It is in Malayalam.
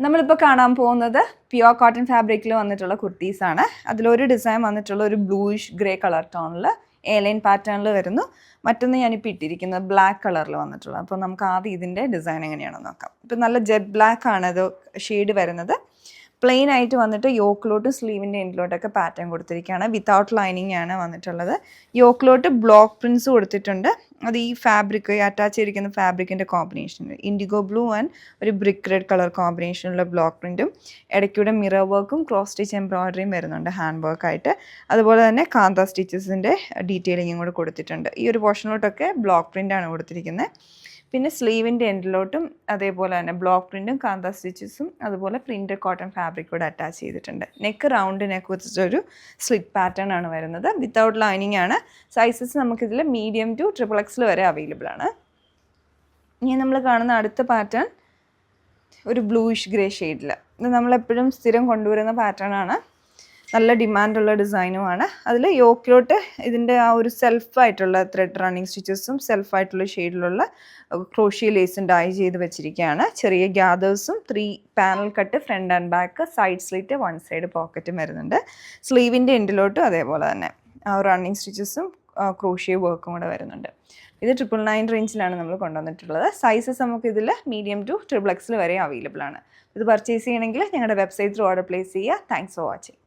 നമ്മളിപ്പോൾ കാണാൻ പോകുന്നത് പ്യുവർ കോട്ടൺ ഫാബ്രിക്കിൽ വന്നിട്ടുള്ള കുർത്തീസാണ്. അതിലൊരു ഡിസൈൻ വന്നിട്ടുള്ള ഒരു ബ്ലൂയിഷ് ഗ്രേ കളർ ടോണിൽ എയർലൈൻ പാറ്റേണിൽ വരുന്നു. മറ്റൊന്ന് ഞാനിപ്പോൾ ഇട്ടിരിക്കുന്നത് ബ്ലാക്ക് കളറിൽ വന്നിട്ടുള്ളത്. അപ്പോൾ നമുക്ക് ആദ്യം ഇതിൻ്റെ ഡിസൈൻ എങ്ങനെയാണെന്ന് നോക്കാം. ഇപ്പോൾ നല്ല ജെറ്റ് ബ്ലാക്ക് ആണ് ഇത് ഷെയ്ഡ് വരുന്നത്. പ്ലെയിൻ ആയിട്ട് വന്നിട്ട് യോക്കിലോട്ടും സ്ലീവിൻ്റെ എൻഡിലോട്ടൊക്കെ പാറ്റേൺ കൊടുത്തിരിക്കുകയാണ്. വിത്തൗട്ട് ലൈനിങ് ആണ് വന്നിട്ടുള്ളത്. യോക്കിലോട്ട് ബ്ലോക്ക് പ്രിൻസ് കൊടുത്തിട്ടുണ്ട്. അത് ഈ ഫാബ്രിക് അറ്റാച്ച് ചെയ്തിരിക്കുന്ന ഫാബ്രിക്കിൻ്റെ കോമ്പിനേഷൻ ഇൻഡിഗോ ബ്ലൂ ആൻഡ് ഒരു ബ്രിക്ക് റെഡ് കളർ കോമ്പിനേഷനുള്ള ബ്ലോക്ക് പ്രിൻറ്റും ഇടയ്ക്കൂടെ മിറർ വർക്കും ക്രോസ് സ്റ്റിച്ച് എംബ്രോയ്ഡറിയും വരുന്നുണ്ട് ഹാൻഡ് വർക്കായിട്ട്. അതുപോലെ തന്നെ കാന്ത സ്റ്റിച്ചസിൻ്റെ ഡീറ്റെയിലിങ്ങും കൂടെ കൊടുത്തിട്ടുണ്ട്. ഈ ഒരു പോർഷനിലോട്ടൊക്കെ ബ്ലോക്ക് പ്രിൻ്റാണ് കൊടുത്തിരിക്കുന്നത്. പിന്നെ സ്ലീവിൻ്റെ എൻഡിലോട്ടും അതേപോലെ തന്നെ ബ്ലോക്ക് പ്രിൻറ്റും കാന്ത സ്റ്റിച്ചസും അതുപോലെ പ്രിൻറ്റഡ് കോട്ടൺ ഫാബ്രിക് കൂടെ അറ്റാച്ച് ചെയ്തിട്ടുണ്ട്. നെക്ക് റൗണ്ട് നെക്ക് വെച്ചിട്ടൊരു സ്ലിറ്റ് പാറ്റേൺ ആണ് വരുന്നത്. വിത്തൗട്ട് ലൈനിങ് ആണ്. സൈസസ് നമുക്കിതിൽ മീഡിയം ടു XXL വരെ അവൈലബിൾ ആണ്. ഇനി നമ്മൾ കാണുന്ന അടുത്ത പാറ്റേൺ ഒരു ബ്ലൂയിഷ് ഗ്രേ ഷെയ്ഡിൽ. ഇത് നമ്മളെപ്പോഴും സ്ഥിരം കൊണ്ടുവരുന്ന പാറ്റേൺ ആണ്. നല്ല ഡിമാൻഡുള്ള ഡിസൈനുമാണ്. അതിൽ യോക്കിലോട്ട് ഇതിൻ്റെ ആ ഒരു സെൽഫായിട്ടുള്ള ത്രെഡ് റണ്ണിങ് സ്റ്റിച്ചസും സെൽഫായിട്ടുള്ള ഷെയ്ഡിലുള്ള ക്രോഷ്യ ലേസും ഡൈ ചെയ്ത് വെച്ചിരിക്കുകയാണ്. ചെറിയ ഗ്യാദേഴ്സും 3 panel cut front and back side slit 1 side പോക്കറ്റും വരുന്നുണ്ട്. സ്ലീവിൻ്റെ എൻഡിലോട്ടും അതേപോലെ തന്നെ റണ്ണിങ് സ്റ്റിച്ചസും ക്രോഷ്യ വർക്കും കൂടെ വരുന്നുണ്ട്. ഇത് 999 റേഞ്ചിലാണ് നമ്മൾ കൊണ്ടുവന്നിട്ടുള്ളത്. സൈസസ് നമുക്ക് ഇതിൽ മീഡിയം ടു XXL വരെ അവൈലബിൾ ആണ്. ഇത് പർച്ചേസ് ചെയ്യണമെങ്കിൽ ഞങ്ങളുടെ വെബ്സൈറ്റിൽ ഓർഡർ പ്ലേസ് ചെയ്യുക. Thanks for watching.